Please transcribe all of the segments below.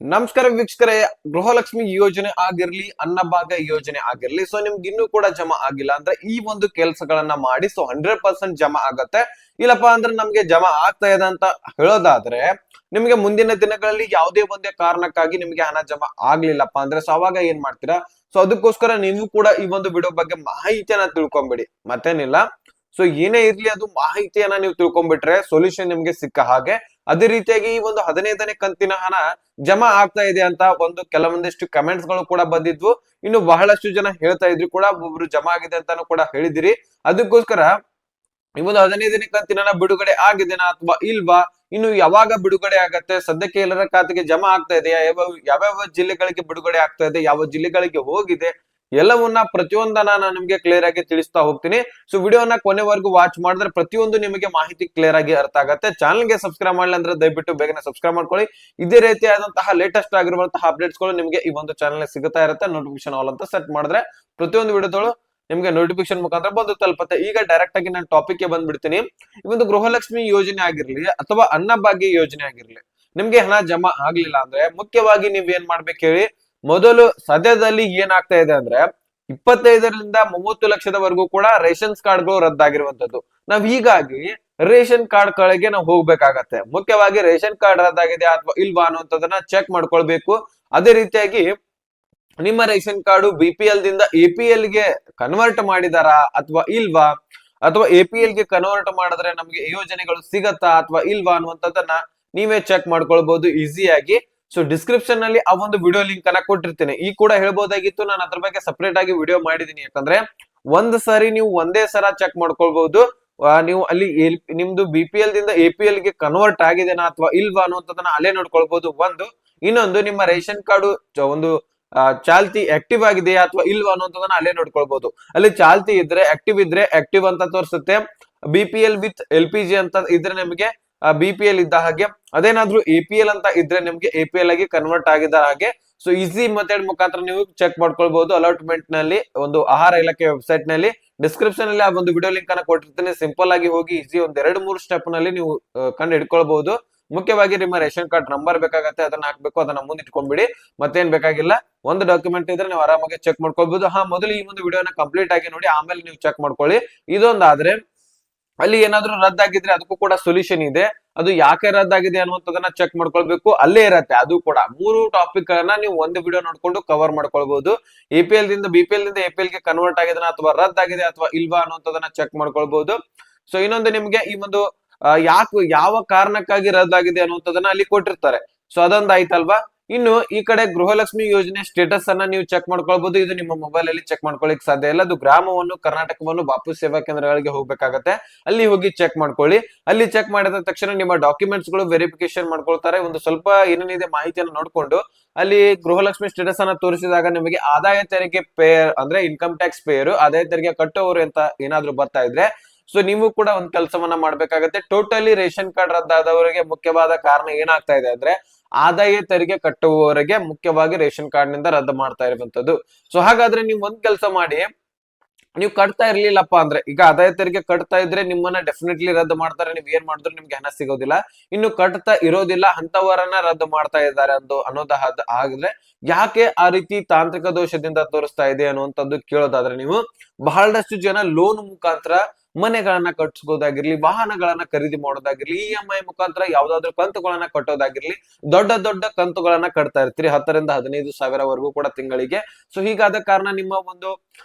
ನಮಸ್ಕಾರ ವೀಕ್ಷಕರೇ. ಗೃಹಲಕ್ಷ್ಮಿ ಯೋಜನೆ ಆಗಿರ್ಲಿ, ಅನ್ನಭಾಗ್ಯ ಯೋಜನೆ ಆಗಿರ್ಲಿ, ಸೊ ನಿಮ್ಗೆ ಇನ್ನೂ ಕೂಡ ಜಮಾ ಆಗಿಲ್ಲ ಅಂದ್ರೆ ಈ ಒಂದು ಕೆಲಸಗಳನ್ನ ಮಾಡಿ ಸೊ 100% ಜಮಾ ಆಗತ್ತೆ. ಇಲ್ಲಪ್ಪ ಅಂದ್ರೆ ನಮ್ಗೆ ಜಮಾ ಆಗ್ತಾ ಇದೆ ಅಂತ ಹೇಳೋದಾದ್ರೆ ನಿಮ್ಗೆ ಮುಂದಿನ ದಿನಗಳಲ್ಲಿ ಯಾವುದೇ ಒಂದೇ ಕಾರಣಕ್ಕಾಗಿ ನಿಮ್ಗೆ ಹಣ ಜಮಾ ಆಗ್ಲಿಲ್ಲಪ್ಪ ಅಂದ್ರೆ ಸೊ ಅವಾಗ ಏನ್ ಮಾಡ್ತೀರಾ? ಸೊ ಅದಕ್ಕೋಸ್ಕರ ನೀವು ಕೂಡ ಈ ಒಂದು ವಿಡಿಯೋ ಬಗ್ಗೆ ಮಾಹಿತಿಯನ್ನ ತಿಳ್ಕೊಂಬಿಡಿ. ಮತ್ತೇನಿಲ್ಲ, ಸೊ ಏನೇ ಇರ್ಲಿ ಅದು ಮಾಹಿತಿಯನ್ನ ನೀವು ತಿಳ್ಕೊಂಡ್ಬಿಟ್ರೆ ಸೊಲ್ಯೂಷನ್ ನಿಮ್ಗೆ ಸಿಕ್ಕ ಹಾಗೆ. ಅದೇ ರೀತಿಯಾಗಿ ಈ ಒಂದು 15ನೇ ಕಂತಿನ ಹಣ ಜಮಾ ಆಗ್ತಾ ಇದೆ ಅಂತ ಒಂದು ಕೆಲವೊಂದಿಷ್ಟು ಕಮೆಂಟ್ಸ್ ಗಳು ಕೂಡ ಬಂದಿದ್ವು. ಇನ್ನು ಬಹಳಷ್ಟು ಜನ ಹೇಳ್ತಾ ಇದ್ರು ಕೂಡ, ಒಬ್ರು ಜಮಾ ಆಗಿದೆ ಅಂತಾನು ಕೂಡ ಹೇಳಿದಿರಿ. ಅದಕ್ಕೋಸ್ಕರ ಈ ಒಂದು 15ನೇ ಕಂತಿನ ಹಣ ಬಿಡುಗಡೆ ಆಗಿದೆನಾ ಅಥವಾ ಇಲ್ವಾ, ಇನ್ನು ಯಾವಾಗ ಬಿಡುಗಡೆ ಆಗತ್ತೆ, ಸದ್ಯಕ್ಕೆ ಎಲ್ಲರ ಖಾತೆಗೆ ಜಮಾ ಆಗ್ತಾ ಇದೆಯಾ, ಯಾವ್ಯಾವ ಜಿಲ್ಲೆಗಳಿಗೆ ಬಿಡುಗಡೆ ಆಗ್ತಾ ಇದೆ, ಯಾವ ಜಿಲ್ಲೆಗಳಿಗೆ ಹೋಗಿದೆ, ಎಲ್ಲವನ್ನ ಪ್ರತಿಯೊಂದನ್ನ ನಾನು ನಿಮ್ಗೆ ಕ್ಲಿಯರ್ ಆಗಿ ತಿಳಿಸ್ತಾ ಹೋಗ್ತೀನಿ. ಸೊ ವಿಡಿಯೋನ ಕೊನೆವರೆಗೂ ವಾಚ್ ಮಾಡಿದ್ರೆ ಪ್ರತಿಯೊಂದು ನಿಮಗೆ ಮಾಹಿತಿ ಕ್ಲಿಯರ್ ಆಗಿ ಅರ್ಥ ಆಗುತ್ತೆ. ಚಾನಲ್ಗೆ ಸಬ್ಸ್ಕ್ರೈಬ್ ಮಾಡಲಿ ಅಂದ್ರೆ ದಯವಿಟ್ಟು ಬೇಗನೆ ಸಬ್ಸ್ಕ್ರೈಬ್ ಮಾಡ್ಕೊಳ್ಳಿ. ಇದೇ ರೀತಿಯಾದಂತಹ ಲೇಟೆಸ್ಟ್ ಆಗಿರುವಂತಹ ಅಪ್ಡೇಟ್ಸ್ ಗಳು ನಿಮಗೆ ಈ ಒಂದು ಚಾನಲ್ ಸಿಗುತ್ತಾ ಇರುತ್ತೆ. ನೋಟಿಫಿಕೇಶನ್ ಆಲ್ ಅಂತ ಸೆಟ್ ಮಾಡಿದ್ರೆ ಪ್ರತಿಯೊಂದು ವಿಡಿಯೋಗಳು ನಿಮ್ಗೆ ನೋಟಿಫಿಕೇಶನ್ ಮುಖಾಂತರ ಬಂದು ತಲುಪುತ್ತೆ. ಈಗ ಡೈರೆಕ್ಟ್ ಆಗಿ ನಾನು ಟಾಪಿಕ್ ಗೆ ಬಂದ್ಬಿಡ್ತೀನಿ. ಈ ಒಂದು ಗೃಹಲಕ್ಷ್ಮಿ ಯೋಜನೆ ಆಗಿರ್ಲಿ ಅಥವಾ ಅನ್ನಭಾಗ್ಯ ಯೋಜನೆ ಆಗಿರ್ಲಿ, ನಿಮ್ಗೆ ಹಣ ಜಮಾ ಆಗ್ಲಿಲ್ಲ ಅಂದ್ರೆ ಮುಖ್ಯವಾಗಿ ನೀವ್ ಏನ್ ಮಾಡ್ಬೇಕು ಹೇಳಿ. ಮೊದಲು ಸದ್ಯದಲ್ಲಿ ಏನಾಗ್ತಾ ಇದೆ ಅಂದ್ರೆ 25ರಿಂದ 30 ಲಕ್ಷದವರೆಗೂ ಕೂಡ ರೇಷನ್ಸ್ ಕಾರ್ಡ್ಗಳು ರದ್ದಾಗಿರುವಂತದ್ದು. ನಾವ್ ಹೀಗಾಗಿ ರೇಷನ್ ಕಾರ್ಡ್ ಕಡೆಗೆ ನಾವು ಹೋಗ್ಬೇಕಾಗತ್ತೆ. ಮುಖ್ಯವಾಗಿ ರೇಷನ್ ಕಾರ್ಡ್ ರದ್ದಾಗಿದೆ ಅಥವಾ ಇಲ್ವಾ ಅನ್ನುವಂಥದ್ದನ್ನ ಚೆಕ್ ಮಾಡ್ಕೊಳ್ಬೇಕು. ಅದೇ ರೀತಿಯಾಗಿ ನಿಮ್ಮ ರೇಷನ್ ಕಾರ್ಡು BPL ದಿಂದ APL ಗೆ ಕನ್ವರ್ಟ್ ಮಾಡಿದಾರಾ ಅಥವಾ ಇಲ್ವಾ, ಅಥವಾ APL ಗೆ ಕನ್ವರ್ಟ್ ಮಾಡಿದ್ರೆ ನಮ್ಗೆ ಯೋಜನೆಗಳು ಸಿಗತ್ತಾ ಅಥವಾ ಇಲ್ವಾ ಅನ್ನುವಂಥದ್ದನ್ನ ನೀವೇ ಚೆಕ್ ಮಾಡ್ಕೊಳ್ಬಹುದು ಈಸಿಯಾಗಿ. ಸೊ ಡಿಸ್ಕ್ರಿಪ್ಷನ್ ನಲ್ಲಿ ಆ ಒಂದು ವಿಡಿಯೋ ಲಿಂಕ್ ಅನ್ನ ಕೊಟ್ಟಿರ್ತೇನೆ. ಈ ಕೂಡ ಹೇಳ್ಬೋದಾಗಿತ್ತು, ನಾನು ಅದ್ರ ಬಗ್ಗೆ ಸಪರೇಟ್ ಆಗಿ ವಿಡಿಯೋ ಮಾಡಿದೀನಿ. ಯಾಕಂದ್ರೆ ಒಂದ್ ಸರಿ ನೀವು ಒಂದೇ ಸಲ ಚೆಕ್ ಮಾಡ್ಕೊಳ್ಬಹುದು. ನೀವು ಅಲ್ಲಿ ನಿಮ್ದು BPL ದಿಂದ APL ಗೆ ಕನ್ವರ್ಟ್ ಆಗಿದೆನಾ ಅಥವಾ ಇಲ್ವಾ ಅನ್ನುವಂಥದ್ದನ್ನ ಅಲ್ಲೇ ನೋಡ್ಕೊಳ್ಬಹುದು. ಇನ್ನೊಂದು ನಿಮ್ಮ ರೇಷನ್ ಕಾರ್ಡು ಒಂದು ಚಾಲ್ತಿ ಆಕ್ಟಿವ್ ಆಗಿದೆಯಾ ಅಥವಾ ಇಲ್ವಾ ಅನ್ನೋದನ್ನ ಅಲ್ಲೇ ನೋಡ್ಕೊಳ್ಬಹುದು. ಅಲ್ಲಿ ಚಾಲ್ತಿ ಇದ್ರೆ ಆಕ್ಟಿವ್ ಅಂತ ತೋರಿಸುತ್ತೆ. BPL ವಿತ್ LPG ಅಂತ ಇದ್ರೆ ನಿಮಗೆ BPL ಇದ್ದ ಹಾಗೆ. ಅದೇನಾದ್ರೂ APL ಅಂತ ಇದ್ರೆ ನಿಮ್ಗೆ APL ಆಗಿ ಕನ್ವರ್ಟ್ ಆಗಿದ್ದ ಹಾಗೆ. ಸೊ ಈಸಿ ಮೆಥಡ್ ಮುಖಾಂತರ ನೀವು ಚೆಕ್ ಮಾಡ್ಕೊಳ್ಬಹುದು. ಅಲಾಟ್ಮೆಂಟ್ ನಲ್ಲಿ ಒಂದು ಆಹಾರ ಇಲಾಖೆ ವೆಬ್ಸೈಟ್ ನಲ್ಲಿ ಡಿಸ್ಕ್ರಿಪ್ಷನ್ ಅಲ್ಲಿ ಆ ಒಂದು ವಿಡಿಯೋ ಲಿಂಕ್ ಅನ್ನ ಕೊಟ್ಟಿರ್ತೀನಿ. ಸಿಂಪಲ್ ಆಗಿ ಹೋಗಿ ಈಸಿ ಒಂದ್ 2-3 ಸ್ಟೆಪ್ ನಲ್ಲಿ ನೀವು ಕಂಡು ಹಿಡ್ಕೊಳ್ಬಹುದು. ಮುಖ್ಯವಾಗಿ ನಿಮ್ಮ ರೇಷನ್ ಕಾರ್ಡ್ ನಂಬರ್ ಬೇಕಾಗತ್ತೆ, ಅದನ್ನ ಹಾಕ್ಬೇಕು. ಅದನ್ನ ಮುಂದಿಟ್ಕೊಂಡ್ಬಿಡಿ, ಮತ್ತೇನ್ ಬೇಕಾಗಿಲ್ಲ. ಒಂದು ಡಾಕ್ಯುಮೆಂಟ್ ಇದ್ರೆ ನೀವು ಆರಾಮಾಗಿ ಚೆಕ್ ಮಾಡ್ಕೊಳ್ಬಹುದು. ಮೊದಲು ಈ ಒಂದು ವಿಡಿಯೋನ ಕಂಪ್ಲೀಟ್ ಆಗಿ ನೋಡಿ, ಆಮೇಲೆ ನೀವು ಚೆಕ್ ಮಾಡ್ಕೊಳ್ಳಿ. ಇದೊಂದಾದ್ರೆ ಅಲ್ಲಿ ಏನಾದ್ರೂ ರದ್ದಾಗಿದ್ರೆ ಅದಕ್ಕೂ ಕೂಡ ಸೊಲ್ಯೂಷನ್ ಇದೆ. ಅದು ಯಾಕೆ ರದ್ದಾಗಿದೆ ಅನ್ನುವಂಥದ್ದನ್ನ ಚೆಕ್ ಮಾಡ್ಕೊಳ್ಬೇಕು. ಅಲ್ಲೇ ಇರತ್ತೆ ಅದು ಕೂಡ. 3 ಟಾಪಿಕ್ ಅನ್ನ ನೀವು ಒಂದು ವಿಡಿಯೋ ನೋಡ್ಕೊಂಡು ಕವರ್ ಮಾಡ್ಕೊಳ್ಬಹುದು. BPL ದಿಂದ APL ಗೆ ಕನ್ವರ್ಟ್ ಆಗಿದೆನಾ ಅಥವಾ ರದ್ದಾಗಿದೆ ಅಥವಾ ಇಲ್ವಾ ಅನ್ನುವಂಥದ್ದನ್ನ ಚೆಕ್ ಮಾಡ್ಕೊಳ್ಬಹುದು. ಸೊ ಇನ್ನೊಂದು ನಿಮ್ಗೆ ಈ ಒಂದು ಯಾವ ಕಾರಣಕ್ಕಾಗಿ ರದ್ದಾಗಿದೆ ಅನ್ನುವಂಥದ್ದನ್ನ ಅಲ್ಲಿ ಕೊಟ್ಟಿರ್ತಾರೆ. ಸೊ ಅದೊಂದು ಆಯ್ತಲ್ವಾ. ಇನ್ನು ಈ ಕಡೆ ಗೃಹಲಕ್ಷ್ಮಿ ಯೋಜನೆ ಸ್ಟೇಟಸ್ ಅನ್ನ ನೀವು ಚೆಕ್ ಮಾಡ್ಕೊಳ್ಬಹುದು. ಇದು ನಿಮ್ಮ ಮೊಬೈಲ್ ಅಲ್ಲಿ ಚೆಕ್ ಮಾಡ್ಕೊಳ್ಳಿಕ್ ಸಾಧ್ಯ ಇಲ್ಲ. ಅದು ಗ್ರಾಮವನ್ನು ಕರ್ನಾಟಕವನ್ನು ಬಾಪು ಸೇವಾ ಕೇಂದ್ರಗಳಿಗೆ ಹೋಗ್ಬೇಕಾಗತ್ತೆ. ಅಲ್ಲಿ ಹೋಗಿ ಚೆಕ್ ಮಾಡ್ಕೊಳ್ಳಿ. ಅಲ್ಲಿ ಚೆಕ್ ಮಾಡಿದ ತಕ್ಷಣ ನಿಮ್ಮ ಡಾಕ್ಯುಮೆಂಟ್ಸ್ ಗಳು ವೆರಿಫಿಕೇಶನ್ ಮಾಡ್ಕೊಳ್ತಾರೆ. ಒಂದು ಸ್ವಲ್ಪ ಏನೇನಿದೆ ಮಾಹಿತಿಯನ್ನು ನೋಡ್ಕೊಂಡು ಅಲ್ಲಿ ಗೃಹಲಕ್ಷ್ಮಿ ಸ್ಟೇಟಸ್ ಅನ್ನ ತೋರಿಸಿದಾಗ ನಿಮಗೆ ಆದಾಯ ತೆರಿಗೆ ಪೇಯರ್ ಅಂದ್ರೆ ಇನ್ಕಮ್ ಟ್ಯಾಕ್ಸ್ ಪೇಯರ್, ಆದಾಯ ತೆರಿಗೆ ಕಟ್ಟುವವರು ಅಂತ ಏನಾದ್ರೂ ಬರ್ತಾ ಇದ್ರೆ ಸೊ ನೀವು ಕೂಡ ಒಂದ್ ಕೆಲಸವನ್ನ ಮಾಡ್ಬೇಕಾಗತ್ತೆ. ಟೋಟಲಿ ರೇಷನ್ ಕಾರ್ಡ್ ರದ್ದಾದವರಿಗೆ ಮುಖ್ಯವಾದ ಕಾರಣ ಏನಾಗ್ತಾ ಇದೆ ಅಂದ್ರೆ ಆದಾಯ ತೆರಿಗೆ ಕಟ್ಟುವವರಿಗೆ ಮುಖ್ಯವಾಗಿ ರೇಷನ್ ಕಾರ್ಡ್ ನಿಂದ ರದ್ದು ಮಾಡ್ತಾ ಇರುವಂತದ್ದು. ಸೊ ಹಾಗಾದ್ರೆ ನೀವು ಒಂದ್ ಕೆಲಸ ಮಾಡಿ, ನೀವು ಕಟ್ತಾ ಇರ್ಲಿಲ್ಲಪ್ಪ ಅಂದ್ರೆ, ಈಗ ಆದಾಯ ತೆರಿಗೆ ಕಟ್ತಾ ಇದ್ರೆ ನಿಮ್ಮನ್ನ ಡೆಫಿನೆಟ್ಲಿ ರದ್ದು ಮಾಡ್ತಾರೆ. ನೀವ್ ಏನ್ ಮಾಡಿದ್ರು ನಿಮ್ಗೆ ಹಣ ಸಿಗೋದಿಲ್ಲ. ಇನ್ನು ಕಟ್ತಾ ಇರೋದಿಲ್ಲ ಅಂತವರನ್ನ ರದ್ದು ಮಾಡ್ತಾ ಇದ್ದಾರೆ ಆಗಿದ್ರೆ ಯಾಕೆ ಆ ರೀತಿ ತಾಂತ್ರಿಕ ದೋಷದಿಂದ ತೋರಿಸ್ತಾ ಇದೆ ಅನ್ನುವಂಥದ್ದು ಕೇಳೋದಾದ್ರೆ, ನೀವು ಬಹಳಷ್ಟು ಜನ ಲೋನ್ ಮುಖಾಂತರ ಮನೆಗಳನ್ನ ಕಟ್ಟಿಸಬಹುದಾಗಿರ್ಲಿ, ವಾಹನಗಳನ್ನ ಖರೀದಿ ಮಾಡೋದಾಗಿರ್ಲಿ, EMI ಮುಖಾಂತರ ಯಾವ್ದಾದ್ರು ಕಂತುಗಳನ್ನ ಕಟ್ಟೋದಾಗಿರ್ಲಿ, ದೊಡ್ಡ ದೊಡ್ಡ ಕಂತುಗಳನ್ನ ಕಟ್ತಾ ಇರ್ತೀರಿ. 10ರಿಂದ 15 ಸಾವಿರವರೆಗೂ ಕೂಡ ತಿಂಗಳಿಗೆ. ಸೊ ಹೀಗಾದ ಕಾರಣ ನಿಮ್ಮ ಒಂದು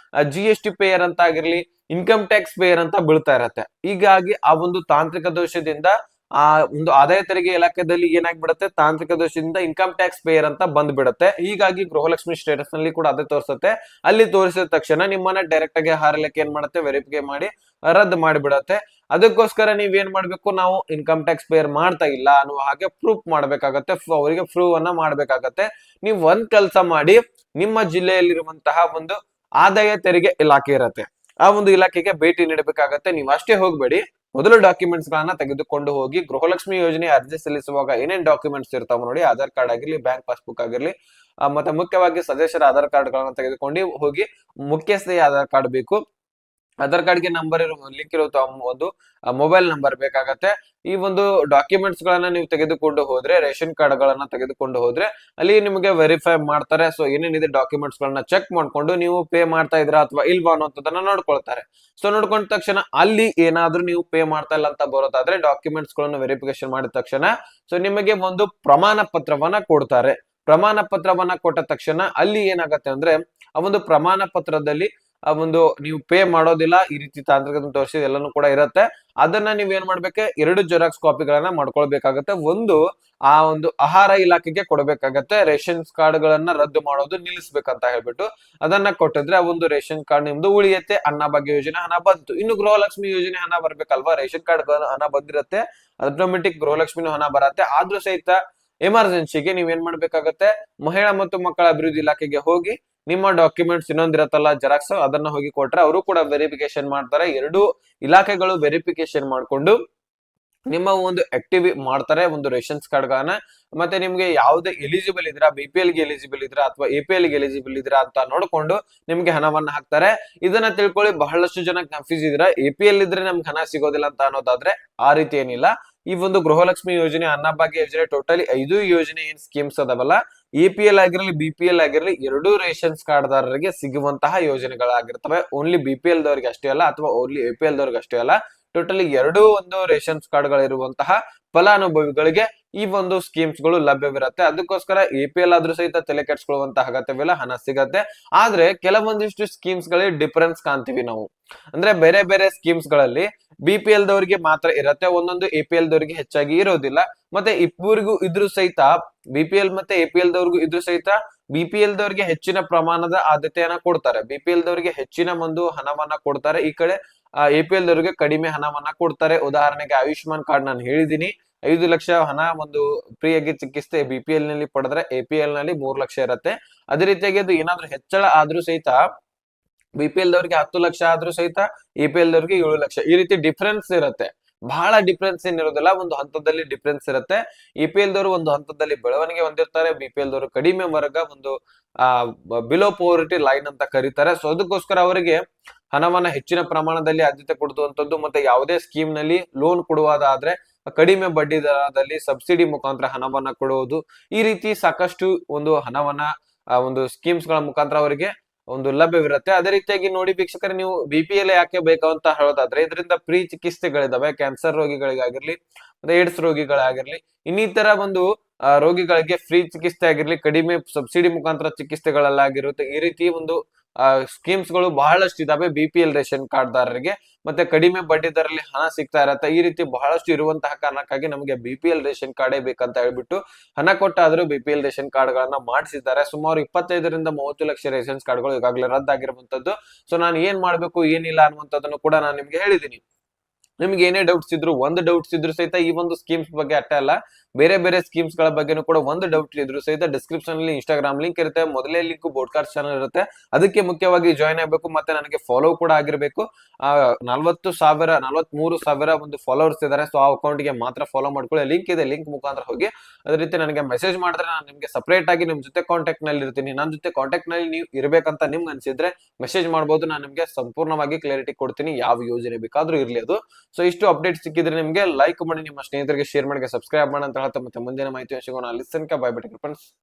GST ಪೇಯರ್ ಅಂತ ಆಗಿರ್ಲಿ, ಇನ್ಕಮ್ ಟ್ಯಾಕ್ಸ್ ಪೇಯರ್ ಅಂತ ಬೀಳ್ತಾ ಇರತ್ತೆ. ಹೀಗಾಗಿ ಆ ಒಂದು ತಾಂತ್ರಿಕ ದೋಷದಿಂದ ಆ ಒಂದು ಆದಾಯ ತೆರಿಗೆ ಇಲಾಖೆದಲ್ಲಿ ಏನಾಗ್ಬಿಡತ್ತೆ, ತಾಂತ್ರಿಕ ದೋಷದಿಂದ ಇನ್ಕಮ್ ಟ್ಯಾಕ್ಸ್ ಪೇಯರ್ ಅಂತ ಬಂದ್ಬಿಡತ್ತೆ. ಹೀಗಾಗಿ ಗೃಹಲಕ್ಷ್ಮಿ ಸ್ಟೇಟಸ್ ನಲ್ಲಿ ಕೂಡ ಅದೇ ತೋರಿಸುತ್ತೆ. ಅಲ್ಲಿ ತೋರಿಸಿದ ತಕ್ಷಣ ನಿಮ್ಮನ್ನ ಡೈರೆಕ್ಟ್ ಆಗಿ ಆಹಾರ ಇಲಾಖೆ ಏನ್ ಮಾಡುತ್ತೆ, ವೆರಿಫೈ ಮಾಡಿ ರದ್ದು ಮಾಡಿಬಿಡತ್ತೆ. ಅದಕ್ಕೋಸ್ಕರ ನೀವ್ ಏನ್ ಮಾಡ್ಬೇಕು, ನಾವು ಇನ್ಕಮ್ ಟ್ಯಾಕ್ಸ್ ಪೇಯರ್ ಮಾಡ್ತಾ ಇಲ್ಲ ಅನ್ನುವ ಹಾಗೆ ಪ್ರೂಫ್ ಮಾಡ್ಬೇಕಾಗತ್ತೆ. ಅವರಿಗೆ ಪ್ರೂವ್ ಅನ್ನ ಮಾಡ್ಬೇಕಾಗತ್ತೆ. ನೀವ್ ಒಂದ್ ಕೆಲಸ ಮಾಡಿ, ನಿಮ್ಮ ಜಿಲ್ಲೆಯಲ್ಲಿರುವಂತಹ ಒಂದು ಆದಾಯ ತೆರಿಗೆ ಇಲಾಖೆ ಇರತ್ತೆ, ಆ ಒಂದು ಇಲಾಖೆಗೆ ಭೇಟಿ ನೀಡಬೇಕಾಗತ್ತೆ. ನೀವು ಅಷ್ಟೇ ಹೋಗ್ಬೇಡಿ, ಮೊದಲು ಡಾಕ್ಯುಮೆಂಟ್ಸ್ ಗಳನ್ನ ತೆಗೆದುಕೊಂಡು ಹೋಗಿ. ಗೃಹಲಕ್ಷ್ಮಿ ಯೋಜನೆ ಅರ್ಜಿ ಸಲ್ಲಿಸುವಾಗ ಏನೇನ್ ಡಾಕ್ಯುಮೆಂಟ್ಸ್ ಇರ್ತಾವ ನೋಡಿ, ಆಧಾರ್ ಕಾರ್ಡ್ ಆಗಿರ್ಲಿ, ಬ್ಯಾಂಕ್ ಪಾಸ್ಬುಕ್ ಆಗಿರ್ಲಿ, ಮತ್ತೆ ಮುಖ್ಯವಾಗಿ ಸದಸ್ಯರ ಆಧಾರ್ ಕಾರ್ಡ್ ಗಳನ್ನ ತೆಗೆದುಕೊಂಡು ಹೋಗಿ. ಮುಖ್ಯಸ್ಥೆಯ ಆಧಾರ್ ಕಾರ್ಡ್ ಬೇಕು, ಆಧಾರ್ ಕಾರ್ಡ್ಗೆ ನಂಬರ್ ಲಿಂಕ್ ಇರೋ ಒಂದು ಮೊಬೈಲ್ ನಂಬರ್ ಬೇಕಾಗತ್ತೆ. ಈ ಒಂದು ಡಾಕ್ಯುಮೆಂಟ್ಸ್ ಗಳನ್ನ ನೀವು ತೆಗೆದುಕೊಂಡು ಹೋದ್ರೆ, ರೇಷನ್ ಕಾರ್ಡ್ ಗಳನ್ನ ತೆಗೆದುಕೊಂಡು ಹೋದ್ರೆ ಅಲ್ಲಿ ನಿಮಗೆ ವೆರಿಫೈ ಮಾಡ್ತಾರೆ. ಸೊ ಏನೇನಿದೆ ಡಾಕ್ಯುಮೆಂಟ್ಸ್ ಗಳನ್ನ ಚೆಕ್ ಮಾಡ್ಕೊಂಡು ನೀವು ಪೇ ಮಾಡ್ತಾ ಇದ್ರಾ ಅಥವಾ ಇಲ್ವಾ ಅನ್ನೋದನ್ನ ನೋಡ್ಕೊಳ್ತಾರೆ. ಸೊ ನೋಡ್ಕೊಂಡ ತಕ್ಷಣ ಅಲ್ಲಿ ಏನಾದ್ರೂ ನೀವು ಪೇ ಮಾಡ್ತಾ ಇಲ್ಲ ಅಂತ ಬರೋದಾದ್ರೆ ಡಾಕ್ಯುಮೆಂಟ್ಸ್ ಗಳನ್ನ ವೆರಿಫಿಕೇಶನ್ ಮಾಡಿದ ತಕ್ಷಣ ಸೊ ನಿಮಗೆ ಒಂದು ಪ್ರಮಾಣ ಪತ್ರವನ್ನ ಕೊಡ್ತಾರೆ. ಪ್ರಮಾಣ ಪತ್ರವನ್ನ ಕೊಟ್ಟ ತಕ್ಷಣ ಅಲ್ಲಿ ಏನಾಗತ್ತೆ ಅಂದ್ರೆ ಆ ಒಂದು ಪ್ರಮಾಣ ಪತ್ರದಲ್ಲಿ ಆ ಒಂದು ನೀವು ಪೇ ಮಾಡೋದಿಲ್ಲ, ಈ ರೀತಿ ತಾಂತ್ರಿಕ ತೋರಿಸಿದ ಎಲ್ಲಾನು ಕೂಡ ಇರುತ್ತೆ. ಅದನ್ನ ನೀವ್ ಏನ್ ಮಾಡ್ಬೇಕು, 2 ಜೆರಾಕ್ಸ್ ಕಾಪಿಗಳನ್ನ ಮಾಡ್ಕೊಳ್ಬೇಕಾಗತ್ತೆ. ಒಂದು ಆ ಒಂದು ಆಹಾರ ಇಲಾಖೆಗೆ ಕೊಡಬೇಕಾಗತ್ತೆ. ರೇಷನ್ ಕಾರ್ಡ್ ಗಳನ್ನ ರದ್ದು ಮಾಡೋದು ನಿಲ್ಲಿಸ್ಬೇಕಂತ ಹೇಳ್ಬಿಟ್ಟು ಅದನ್ನ ಕೊಟ್ಟಿದ್ರೆ ಆ ಒಂದು ರೇಷನ್ ಕಾರ್ಡ್ ನಿಮ್ದು ಉಳಿಯತ್ತೆ. ಅನ್ನಭಾಗ್ಯ ಯೋಜನೆ ಹಣ ಬಂತು. ಇನ್ನು ಗೃಹಲಕ್ಷ್ಮಿ ಯೋಜನೆ ಹಣ ಬರ್ಬೇಕಲ್ವಾ, ರೇಷನ್ ಕಾರ್ಡ್ ಹಣ ಬಂದಿರತ್ತೆ, ಆಟೋಮೆಟಿಕ್ ಗೃಹಲಕ್ಷ್ಮಿ ಹಣ ಬರತ್ತೆ. ಆದ್ರೂ ಸಹಿತ ಎಮರ್ಜೆನ್ಸಿಗೆ ನೀವ್ ಏನ್ ಮಾಡ್ಬೇಕಾಗತ್ತೆ, ಮಹಿಳಾ ಮತ್ತು ಮಕ್ಕಳ ಅಭಿವೃದ್ಧಿ ಇಲಾಖೆಗೆ ಹೋಗಿ ನಿಮ್ಮ ಡಾಕ್ಯುಮೆಂಟ್ಸ್ ಇನ್ನೊಂದಿರತ್ತಲ್ಲ ಜೆರಾಕ್ಸ್, ಅದನ್ನ ಹೋಗಿ ಕೊಟ್ರೆ ಅವರು ಕೂಡ ವೆರಿಫಿಕೇಶನ್ ಮಾಡ್ತಾರೆ. 2 ಇಲಾಖೆಗಳು ವೆರಿಫಿಕೇಶನ್ ಮಾಡ್ಕೊಂಡು ನಿಮ್ಮ ಒಂದು ಆಕ್ಟಿವ್ ಮಾಡ್ತಾರೆ ಒಂದು ರೇಷನ್ಸ್ ಕಾರ್ಡ್ ಗಳನ್ನ. ಮತ್ತೆ ನಿಮ್ಗೆ ಯಾವ್ದೇ ಎಲಿಜಿಬಲ್ ಇದ್ರಾ, BPL ಗೆ ಎಲಿಜಿಬಲ್ ಇದ್ರಾ ಅಥವಾ APL ಗೆ ಎಲಿಜಿಬಲ್ ಇದ್ರಾ ಅಂತ ನೋಡ್ಕೊಂಡು ನಿಮ್ಗೆ ಹಣವನ್ನ ಹಾಕ್ತಾರೆ. ಇದನ್ನ ತಿಳ್ಕೊಳ್ಳಿ, ಬಹಳಷ್ಟು ಜನ ಕನ್ಫ್ಯೂಸ್ ಇದ್ರ APL ಇದ್ರೆ ನಮ್ಗೆ ಹಣ ಸಿಗೋದಿಲ್ಲ ಅಂತ ಅನ್ನೋದಾದ್ರೆ ಆ ರೀತಿ ಏನಿಲ್ಲ. ಈ ಒಂದು ಗೃಹಲಕ್ಷ್ಮಿ ಯೋಜನೆ, ಅನ್ನಭಾಗ್ಯ ಯೋಜನೆ, ಟೋಟಲಿ 5 ಯೋಜನೆ ಏನ್ ಸ್ಕೀಮ್ಸ್ ಅದಾವಲ್ಲ, APL ಆಗಿರ್ಲಿ BPL ಆಗಿರ್ಲಿ 2 ರೇಷನ್ಸ್ ಕಾರ್ಡ್ ದಾರರಿಗೆ ಸಿಗುವಂತಹ ಯೋಜನೆಗಳಾಗಿರ್ತವೆ. ಓನ್ಲಿ BPL ದವರಿಗೆ ಅಷ್ಟೇ ಅಲ್ಲ ಅಥವಾ ಓನ್ಲಿ APL ದವರಿಗೆ ಅಷ್ಟೇ ಅಲ್ಲ, ಟೋಟಲಿ 2 ಒಂದು ರೇಷನ್ಸ್ ಕಾರ್ಡ್ ಗಳಿರುವಂತಹ ಫಲಾನುಭವಿಗಳಿಗೆ ಈ ಒಂದು ಸ್ಕೀಮ್ಸ್ ಗಳು ಲಭ್ಯವಿರುತ್ತೆ. ಅದಕ್ಕೋಸ್ಕರ APL ಆದ್ರೂ ಸಹಿತ ತಲೆ ಕೆಡ್ಸ್ಕೊಳ್ಳುವಂತ ಅಗತ್ಯವಿಲ್ಲ, ಹಣ ಸಿಗತ್ತೆ. ಆದ್ರೆ ಕೆಲವೊಂದಿಷ್ಟು ಸ್ಕೀಮ್ಸ್ ಗಳಲ್ಲಿ ಡಿಫರೆನ್ಸ್ ಕಾಣ್ತೀವಿ ನಾವು. ಅಂದ್ರೆ ಬೇರೆ ಬೇರೆ ಸ್ಕೀಮ್ಸ್ ಗಳಲ್ಲಿ BPL ದವರಿಗೆ ಮಾತ್ರ ಇರತ್ತೆ, ಒಂದೊಂದು APL ದವರಿಗೆ ಹೆಚ್ಚಾಗಿ ಇರೋದಿಲ್ಲ. ಮತ್ತೆ ಇಬ್ಬರಿಗೂ ಇದ್ರೂ ಸಹಿತ, BPL ಮತ್ತೆ APL ದವರಿಗೂ ಇದ್ರೂ ಸಹಿತ BPL ದವರಿಗೆ ಹೆಚ್ಚಿನ ಪ್ರಮಾಣದ ಆದ್ಯತೆಯನ್ನ ಕೊಡ್ತಾರೆ. BPL ದವರಿಗೆ ಹೆಚ್ಚಿನ ಒಂದು ಹಣವನ್ನ ಕೊಡ್ತಾರೆ. ಈ ಕಡೆ APL ದವರಿಗೆ ಕಡಿಮೆ ಹಣವನ್ನ ಕೊಡ್ತಾರೆ. ಉದಾಹರಣೆಗೆ ಆಯುಷ್ಮಾನ್ ಕಾರ್ಡ್ ನಾನು ಹೇಳಿದೀನಿ, 5 ಲಕ್ಷ ಹಣ ಒಂದು ಫ್ರೀಯಾಗಿ ಚಿಕಿತ್ಸೆ BPL ನಲ್ಲಿ ಪಡೆದ್ರೆ APL ನಲ್ಲಿ 3 ಲಕ್ಷ ಇರುತ್ತೆ. ಅದೇ ರೀತಿಯಾಗಿ ಅದು ಏನಾದ್ರೂ ಹೆಚ್ಚಳ ಆದ್ರೂ ಸಹಿತ BPL ದವರಿಗೆ 10 ಲಕ್ಷ ಆದ್ರೂ ಸಹಿತ APL ದವರಿಗೆ 7 ಲಕ್ಷ. ಈ ರೀತಿ ಡಿಫರೆನ್ಸ್ ಇರುತ್ತೆ. ಬಹಳ ಡಿಫರೆನ್ಸ್ ಏನಿರೋದಿಲ್ಲ, ಒಂದು ಹಂತದಲ್ಲಿ ಡಿಫರೆನ್ಸ್ ಇರುತ್ತೆ. APL ದವರು ಒಂದು ಹಂತದಲ್ಲಿ ಬೆಳವಣಿಗೆ ಹೊಂದಿರ್ತಾರೆ, BPL ದವರು ಕಡಿಮೆ ವರ್ಗ, ಒಂದು ಬಿಲೋ ಪೋವರ್ಟಿ ಲೈನ್ ಅಂತ ಕರೀತಾರೆ. ಸೊ ಅದಕ್ಕೋಸ್ಕರ ಅವರಿಗೆ ಹಣವನ್ನ ಹೆಚ್ಚಿನ ಪ್ರಮಾಣದಲ್ಲಿ ಆದ್ಯತೆ ಕೊಡುವಂತದ್ದು, ಮತ್ತೆ ಯಾವುದೇ ಸ್ಕೀಮ್ ನಲ್ಲಿ ಲೋನ್ ಕೊಡುವುದಾದ್ರೆ ಕಡಿಮೆ ಬಡ್ಡಿ ದರದಲ್ಲಿ ಸಬ್ಸಿಡಿ ಮುಖಾಂತರ ಹಣವನ್ನ ಕೊಡುವುದು, ಈ ರೀತಿ ಸಾಕಷ್ಟು ಒಂದು ಹಣವನ್ನ ಒಂದು ಸ್ಕೀಮ್ಸ್ ಗಳ ಮುಖಾಂತರ ಅವರಿಗೆ ಒಂದು ಲಭ್ಯವಿರುತ್ತೆ. ಅದೇ ರೀತಿಯಾಗಿ ನೋಡಿ ವೀಕ್ಷಕರೇ, ನೀವು BPL ಯಾಕೆ ಬೇಕು ಅಂತ ಹೇಳೋದಾದ್ರೆ ಇದರಿಂದ ಫ್ರೀ ಚಿಕಿತ್ಸೆಗಳಿದಾವೆ. ಕ್ಯಾನ್ಸರ್ ರೋಗಿಗಳಿಗಾಗಿರ್ಲಿ, ಮತ್ತೆ ಏಡ್ಸ್ ರೋಗಿಗಳಾಗಿರ್ಲಿ, ಇನ್ನಿತರ ಒಂದು ರೋಗಿಗಳಿಗೆ ಫ್ರೀ ಚಿಕಿತ್ಸೆ ಆಗಿರ್ಲಿ, ಕಡಿಮೆ ಸಬ್ಸಿಡಿ ಮುಖಾಂತರ ಚಿಕಿತ್ಸೆಗಳಲ್ಲಾಗಿರುತ್ತೆ. ಈ ರೀತಿ ಒಂದು ಸ್ಕೀಮ್ಸ್ ಗಳು ಬಹಳಷ್ಟು ಇದಾವೆ BPL ರೇಷನ್ ಕಾರ್ಡ್ ದಾರರಿಗೆ. ಮತ್ತೆ ಕಡಿಮೆ ಬಡ್ಡಿ ದರದಲ್ಲಿ ಹಣ ಸಿಗ್ತಾ ಇರತ್ತೆ. ಈ ರೀತಿ ಬಹಳಷ್ಟು ಇರುವಂತಹ ಕಾರಣಕ್ಕಾಗಿ ನಮಗೆ BPL ರೇಷನ್ ಕಾರ್ಡೇ ಬೇಕಂತ ಹೇಳ್ಬಿಟ್ಟು ಹಣ ಕೊಟ್ಟಾದ್ರೂ BPL ರೇಷನ್ ಕಾರ್ಡ್ ಗಳನ್ನ ಮಾಡಿಸಿದ್ದಾರೆ. ಸುಮಾರು 25 ರಿಂದ 30 ಲಕ್ಷ ರೇಷನ್ ಕಾರ್ಡ್ ಗಳು ಈಗಾಗಲೇ ರದ್ದಾಗಿರುವಂತದ್ದು. ಸೊ ನಾನು ಏನ್ ಮಾಡ್ಬೇಕು ಏನಿಲ್ಲ ಅನ್ನುವಂಥದ್ದನ್ನು ಕೂಡ ನಾನು ನಿಮ್ಗೆ ಹೇಳಿದೀನಿ. ನಿಮ್ಗೆ ಏನೇ ಡೌಟ್ಸ್ ಇದ್ರು, ಒಂದು ಡೌಟ್ಸ್ ಇದ್ರು ಸಹಿತ ಈ ಒಂದು ಸ್ಕೀಮ್ಸ್ ಬಗ್ಗೆ ಅಷ್ಟೇ ಅಲ್ಲ, ಬೇರೆ ಬೇರೆ ಸ್ಕೀಮ್ಸ್ ಗಳ ಬಗ್ಗೆನೂ ಕೂಡ ಒಂದು ಡೌಟ್ ಇದ್ರು ಸಹಿತ ಡಿಸ್ಕ್ರಿಪ್ಷನ್ ಅಲ್ಲಿ Instagram ಲಿಂಕ್ ಇರುತ್ತೆ, ಮೊದಲೇ ಲಿಂಕ್ ಬೋಡ್ಕಾಸ್ಟ್ ಚಾನಲ್ ಇರುತ್ತೆ, ಅದಕ್ಕೆ ಮುಖ್ಯವಾಗಿ ಜಾಯ್ನ್ ಆಗಬೇಕು. ಮತ್ತೆ ನನಗೆ ಫಾಲೋ ಕೂಡ ಆಗಿರ್ಬೇಕು. 43,000 ಒಂದು ಫಾಲೋವರ್ಸ್ ಇದಾರೆ. ಸೊ ಆ ಅಕೌಂಟ್ ಗೆ ಮಾತ್ರ ಫಾಲೋ ಮಾಡ್ಕೊಳ್ಳಿ, ಲಿಂಕ್ ಇದೆ, ಲಿಂಕ್ ಮುಖಾಂತರ ಹೋಗಿ. ಅದೇ ರೀತಿ ನನಗೆ ಮೆಸೇಜ್ ಮಾಡಿದ್ರೆ ನಾನು ನಿಮ್ಗೆ ಸಪರೇಟ್ ಆಗಿ ನಿಮ್ ಜೊತೆ ಕಾಂಟ್ಯಾಕ್ಟ್ ನಲ್ಲಿ ಇರ್ತೀನಿ. ನನ್ನ ಜೊತೆ ಕಾಂಟ್ಯಾಕ್ಟ್ ನಲ್ಲಿ ನೀವು ಇರ್ಬೇಕಂತ ನಿಮ್ಗೆ ಅನ್ಸಿದ್ರೆ ಮೆಸೇಜ್ ಮಾಡಬಹುದು, ನಾನು ನಿಮ್ಗೆ ಸಂಪೂರ್ಣವಾಗಿ ಕ್ಲಾರಿಟಿ ಕೊಡ್ತೀನಿ, ಯಾವ ಯೋಜನೆ ಬೇಕಾದ್ರೂ ಇರ್ಲಿ ಅದು. ಸೊ ಇಷ್ಟು ಅಪ್ಡೇಟ್ ಸಿಕ್ಕಿದ್ರೆ ನಿಮ್ಗೆ ಲೈಕ್ ಮಾಡಿ, ನಿಮ್ಮ ಸ್ನೇಹಿತರಿಗೆ ಶೇರ್ ಮಾಡಿ, ಸಬ್ಸ್ಕ್ರೈಬ್ ಮಾಡಿ ಅಂತ ಹೇಳ್ತಾ ಮತ್ತೆ ಮುಂದಿನ ಮಾಹಿತಿ ಸಿಗೋಣ. ಅಲ್ಲಿ ತನಕ ಬೈ ಬೈ ಫ್ರೆಂಡ್ಸ್.